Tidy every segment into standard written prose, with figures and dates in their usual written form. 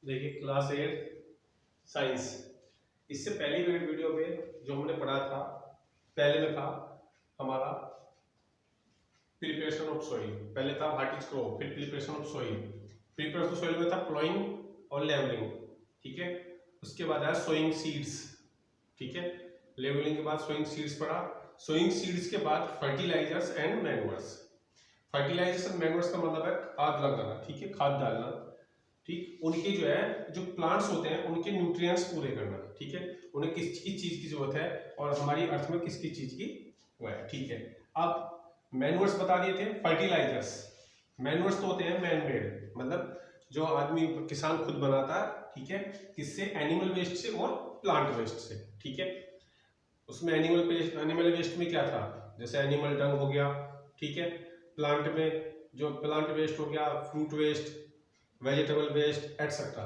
देखिए class 8 science. इससे पहली वीडियो में जो हमने पढ़ा था, पहले में था हमारा प्रिपरेशन ऑफ सॉइल। पहले था व्हाट इज क्रॉप, फिर preparation of soil. Preparation of soil में था प्लॉइंग और लेवलिंग, ठीक है। उसके बाद आया सोइंग सीड्स, ठीक है। लेवलिंग के बाद सोइंग सीड्स पढ़ा। सोइंग सीड्स के बाद fertilisers and manures. Fertilisers and manures का मतलब है खाद लगाना, ठीक है, खाद डालना, ठीक। उनके जो है जो प्लांट्स होते हैं उनके न्यूट्रिएंट्स पूरे करना, ठीक है। उन्हें किस किस चीज की जरूरत है और हमारी अर्थ में किस किस चीज की वो है, ठीक है। अब मैन्योर्स बता दिए थे। फर्टिलाइजर्स, मैन्योर्स तो होते हैं मैन मेड, मतलब जो आदमी किसान खुद बनाता है, ठीक है। किससे? एनिमल वेस्ट से और प्लांट वेस्ट से, ठीक है। उसमें एनिमल वेस्ट में क्या था? जैसे एनिमल डंग हो गया, ठीक है। प्लांट में जो प्लांट वेस्ट हो गया, fruit waste, vegetable waste etcetera.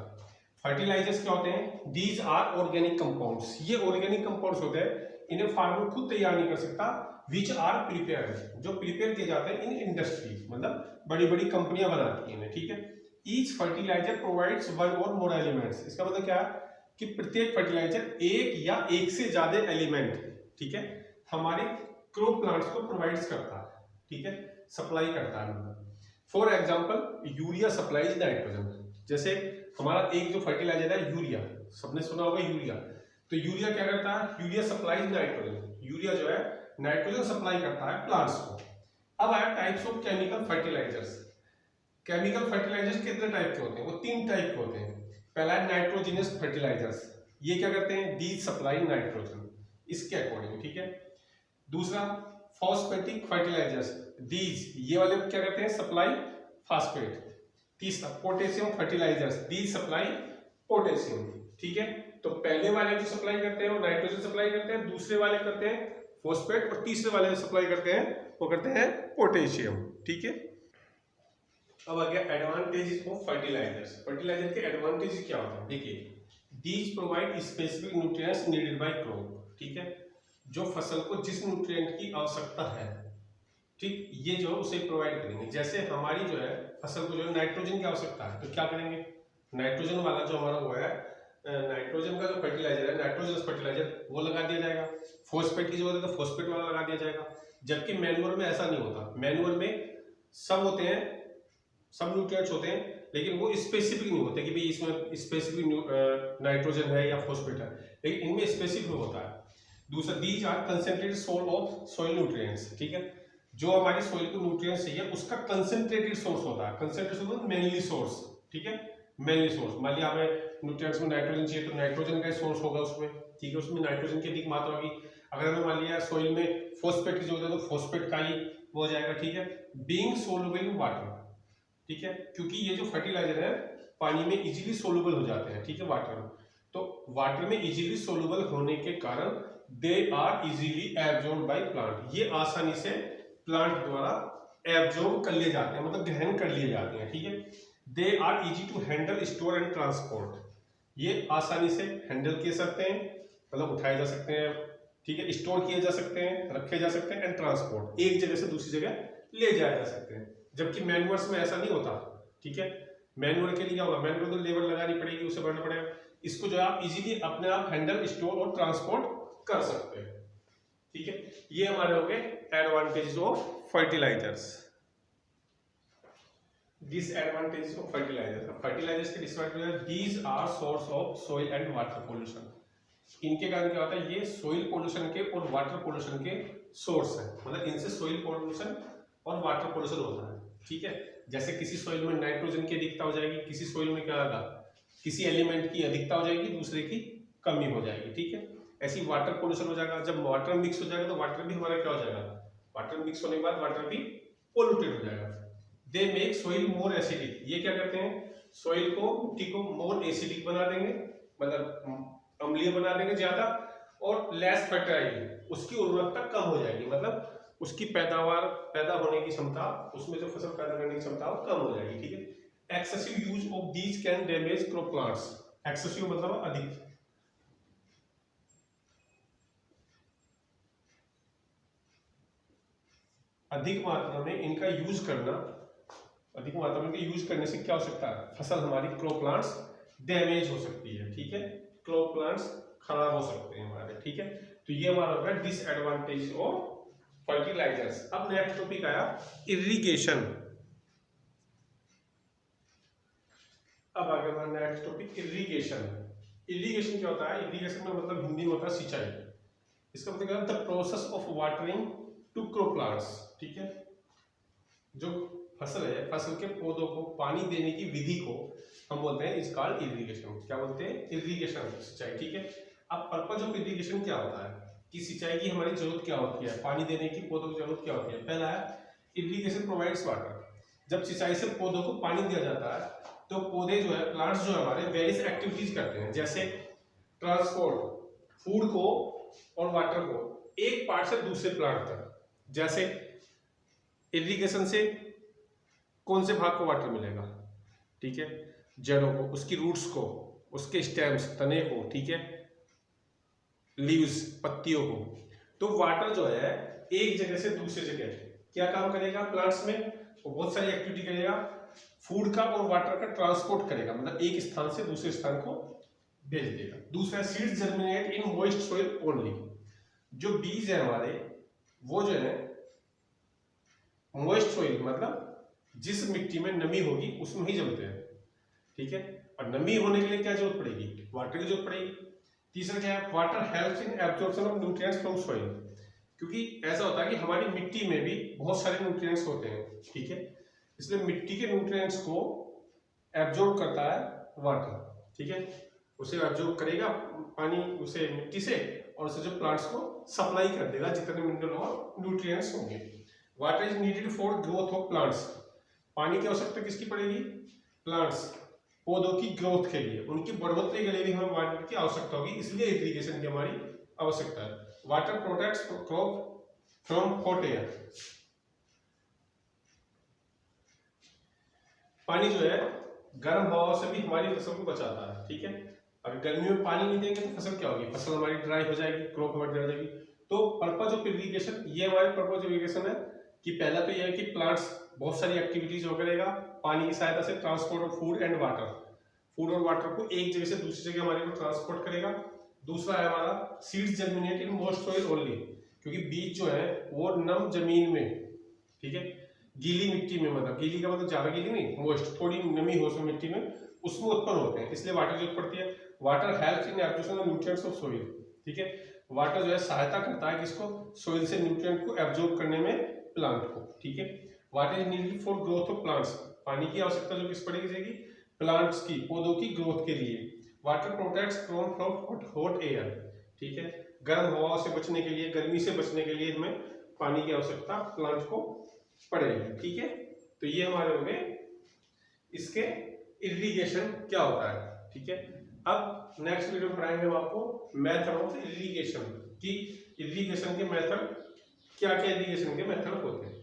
Fertilisers क्या होते हैं? These are organic compounds. ये ऑर्गेनिक कंपाउंड्स होते हैं, इन्हें फार्मर खुद तैयार नहीं कर सकता। विच आर प्रिपेयर्ड, जो प्रिपेयर किए जाते हैं इन इंडस्ट्री, मतलब बड़ी बड़ी कंपनियां बनाती हैं, ठीक है। ईच फर्टिलाइजर प्रोवाइड्स वन और मोर एलिमेंट्स। इसका मतलब क्या है कि प्रत्येक फर्टिलाइजर एक या एक से ज्यादा एलिमेंट, ठीक है, हमारे क्रॉप प्लांट्स को प्रोवाइड्स करता है, ठीक है, सप्लाई करता है। For example urea supplies nitrogen. जैसे हमारा एक जो फर्टिलाइजर है यूरिया, सबने सुना होगा यूरिया। तो यूरिया क्या करता है? Urea supplies nitrogen. यूरिया जो है नाइट्रोजन सप्लाई करता है प्लांट्स को। अब आया types of chemical fertilisers. Chemical fertilisers कितने टाइप के होते हैं? वो 3 टाइप के होते हैं। पहला है नाइट्रोजिनस फर्टिलाइजर्स। ये क्या करते हैं? दीज सप्लाई नाइट्रोजन, इसके अकॉर्डिंग, ठीक है। दूसरा फॉस्फेटिक फर्टिलाइजर्स, दीज ये वाले क्या करते हैं? Supply phosphate. तीसरा potassium fertilisers, these supply potassium, ठीक है। तो पहले वाले जो सप्लाई करते हैं वो नाइट्रोजन सप्लाई करते हैं, दूसरे वाले करते हैं फॉस्फेट, और तीसरे वाले जो सप्लाई करते हैं वो करते हैं पोटेशियम, ठीक है। अब आ गया एडवांटेजेस ऑफ फर्टिलाइजर्स। फर्टिलाइजर के एडवांटेजेस क्या होते हैं? देखिए, these provide specific nutrients needed bye crop, ठीक है। जो फसल को जिस न्यूट्रिएंट की आवश्यकता है, ठीक, ये जो उसे प्रोवाइड करेंगे। जैसे हमारी जो है फसल को जो है नाइट्रोजन की आवश्यकता है, तो क्या करेंगे? नाइट्रोजन वाला जो हमारा वो है, नाइट्रोजन का जो फर्टिलाइजर है, नाइट्रोजन फर्टिलाइजर, वो लगा दिया जाएगा। फॉस्फेट की जरूरत है तो फॉस्फेट वाला लगा दिया जाएगा। जबकि मैन्योर में ऐसा नहीं होता। मैन्योर में सब होते हैं, सब न्यूट्रिएंट्स होते हैं, लेकिन वो स्पेसिफिक नहीं होते कि भाई इसमें स्पेसिफिक नाइट्रोजन है या फॉस्फेट है, लेकिन इनमें स्पेसिफिक होता है। दूसरा, these are concentrated source of soil nutrients, ठीक है। जो हमारी सॉइल को न्यूट्रिएंट्स चाहिए उसका कंसेंट्रेटेड सोर्स होता है। कंसेंट्रेटेड सोर्स मेनली सोर्स, ठीक है, मेनली सोर्स। मान लिया हमें न्यूट्रिएंट्स में नाइट्रोजन चाहिए तो नाइट्रोजन का सोर्स होगा उसमें, ठीक है, उसमें नाइट्रोजन की अधिक मात्रा होगी। अगर हमें मान लिया सॉइल में फॉस्फेट की जरूरत है तो फॉस्फेट का ही वो हो जाएगा, ठीक है। बीइंग सोलुबल इन वाटर, ठीक है, क्योंकि ये जो फर्टिलाइजर है पानी में इजीली सोलुबल हो जाते हैं, ठीक है, वाटर में। तो वाटर में इजीली सोलुबल होने के कारण they are easily absorbed by plant. ये आसानी से प्लांट द्वारा एब्जॉर्ब कर लिए जाते हैं, मतलब ग्रहण कर लिए जाते हैं, ठीक है। They are easy to handle, store and transport. ये आसानी से हैंडल किए सकते हैं, मतलब उठाए जा सकते हैं, ठीक है, स्टोर किए जा सकते हैं, रखे जा सकते हैं, एंड ट्रांसपोर्ट, एक जगह से दूसरी जगह ले जाए जा सकते हैं। जबकि मैन्योर्स में ऐसा नहीं होता, ठीक है। मैन्योर के लिए क्या होगा? मैन्योर तो लेबर लगानी पड़ेगी, उसे भरना पड़ेगा। इसको जो आप इजीली अपने आप हैंडल, स्टोर और ट्रांसपोर्ट कर सकते हैं, ठीक है। ये हमारे हो गए advantages of fertilisers. Disadvantages of fertilisers. Fertilisers के disadvantage, these are source of soil and water pollution. इनके कारण क्या होता है? ये सॉइल पोल्यूशन के और वाटर पोल्यूशन के सोर्स है, मतलब इनसे सॉइल पोल्यूशन और वाटर पोल्यूशन होता है, ठीक है। जैसे किसी सॉइल में नाइट्रोजन की अधिकता हो जाएगी, किसी सॉइल में क्या होगा, किसी एलिमेंट की अधिकता हो जाएगी, दूसरे की कमी हो जाएगी, ठीक है। ऐसी वाटर पोल्यूशन हो जाएगा। जब वाटर मिक्स हो जाएगा तो वाटर भी हमारा क्या हो जाएगा? वाटर मिक्स होने के बाद वाटर भी पोल्यूटेड हो जाएगा। They make soil more acidic. ये क्या करते हैं? सॉइल को, मिट्टी को मोर एसिडिक बना देंगे, मतलब अम्लीय बना देंगे ज्यादा, और लेस फर्टाइल, उसकी उर्वरकता कम हो जाएगी, मतलब उसकी पैदावार, पैदा होने की क्षमता, उसमें जो फसल पैदा करने की क्षमता वो कम हो जाएगी, ठीक है। Excessive use of these can damage crop plants. Excessive मतलब अधिक, अधिक मात्रा में इनका यूज करना, अधिक मात्रा में इनका यूज करने से क्या हो सकता है? फसल हमारी क्रॉप प्लांट्स डैमेज हो सकती है, ठीक है, क्रॉप प्लांट्स खराब हो सकते हैं हमारे, ठीक है। तो ये हमारा होगा डिसएडवांटेज ऑफ फर्टिलाइजर्स। अब नेक्स्ट टॉपिक आया इरिगेशन। अब आगे हमारा नेक्स्ट टॉपिक इरिगेशन। इरिगेशन क्या होता है? इरिगेशन में मतलब हिंदी में होता है सिंचाई। इसका मतलब क्या है? The process of watering to crop plants, ठीक है। जो फसल है, फसल के पौधों को पानी देने की विधि को हम बोलते हैं इज कॉल्ड इरिगेशन। क्या बोलते हैं? इरिगेशन, सिंचाई, ठीक है। अब पर्पज ऑफ इरिगेशन क्या होता है कि सिंचाई की हमारी जरूरत क्या होती है, पानी देने की पौधों की जरूरत क्या होती है। पहला है इरिगेशन प्रोवाइड्स वाटर। जब सिंचाई से पौधों को पानी दिया जाता है तो पौधे जो है, प्लांट्स जो है हमारे, वेरियस एक्टिविटीज करते हैं, जैसे ट्रांसपोर्ट फूड को और वाटर को एक पार्ट से दूसरे प्लांट तक। जैसे इरिगेशन से कौन से भाग को वाटर मिलेगा, ठीक है, जड़ों को, उसकी रूट्स को, उसके स्टेम्स, तने को, ठीक है, लीव्स, पत्तियों को। तो वाटर जो है एक जगह से दूसरे जगह क्या काम करेगा प्लांट्स में? वो बहुत सारी एक्टिविटी करेगा। फूड का और वाटर का ट्रांसपोर्ट करेगा, मतलब एक स्थान से दूसरे स्थान को भेज देगा। दूसरा, seeds germinate in moist soil only. जो बीज है हमारे, वो जो है मॉइस्ट सॉइल मतलब जिस मिट्टी में नमी होगी उसमें ही जमते हैं, ठीक है। और नमी होने के लिए क्या जरूरत पड़ेगी? वाटर की जरूरत पड़ेगी। तीसरा क्या है? Water helps in absorption of nutrients from soil. क्योंकि ऐसा होता है कि हमारी मिट्टी में भी बहुत सारे न्यूट्रिएंट्स होते हैं, ठीक है, इसलिए मिट्टी के न्यूट्रिएंट्स को एब्जॉर्ब करता है वाटर, ठीक है। उसे एब्जॉर्ब करेगा पानी उसे मिट्टी से, और उसे जो प्लांट्स को सप्लाई कर देगा जितने मिनरल और न्यूट्रिएंट्स होंगे। Water is needed for growth of plants. पानी की आवश्यकता किसकी पड़ेगी? प्लांट्स, पौधों की ग्रोथ के लिए, उनकी बढ़ोतरी के लिए भी हमें वाटर की आवश्यकता होगी, इसलिए इरिगेशन की हमारी आवश्यकता है। Water protects crop from hot air. पानी जो है गर्म हवाओं से भी हमारी फसल को बचाता है, ठीक है। अगर गर्मी में पानी नहीं देंगे तो फसल क्या होगी? फसल हमारी ड्राई हो जाएगी, क्रॉप हमारी ड्राई हो जाएगी। तो पर्पज ऑफ इरिगेशन, ये हमारे पर्पज ऑफ इरिगेशन है कि पहला तो यह है कि प्लांट्स बहुत सारी एक्टिविटीज हो करेगा पानी की सहायता से, transport of food and water, food और वाटर को एक जगह से दूसरी जगह हमारे को ट्रांसपोर्ट करेगा। दूसरा है हमारा seeds germinate in moist soil only, क्योंकि बीज जो है वो नम जमीन में, ठीक है, गीली मिट्टी में, मतलब गीली का मतलब ज्यादा गीली नहीं, मॉइस्ट, थोड़ी नमी हो उसमें मिट्टी में, उसमें उत्पन्न होते हैं, इसलिए वाटर की जरूरत पड़ती है। Water helps in absorption of nutrients of soil, ठीक है। वाटर जो है सहायता करता है किसको? सॉइल से न्यूट्रिएंट को एब्जॉर्ब करने में प्लांट को, ठीक है। Water is needed for growth of plants. पानी की आवश्यकता जो किस पड़ेगी जाएगी? प्लांट्स की, पौधों की ग्रोथ के लिए। Water protects from hot air, ठीक है, गर्म हवाओं से बचने के लिए, गर्मी से बचने के लिए हमें पानी की आवश्यकता प्लांट को पड़ेगी, ठीक है। तो ये हमारे हो गए इसके इरिगेशन क्या होता है, ठीक है। अब नेक्स्ट वीडियो पढ़ाएंगे हम आपको मेथड ऑफ इरिगेशन, कि इरिगेशन के मेथड क्या क्या इरिगेशन के मेथड होते हैं।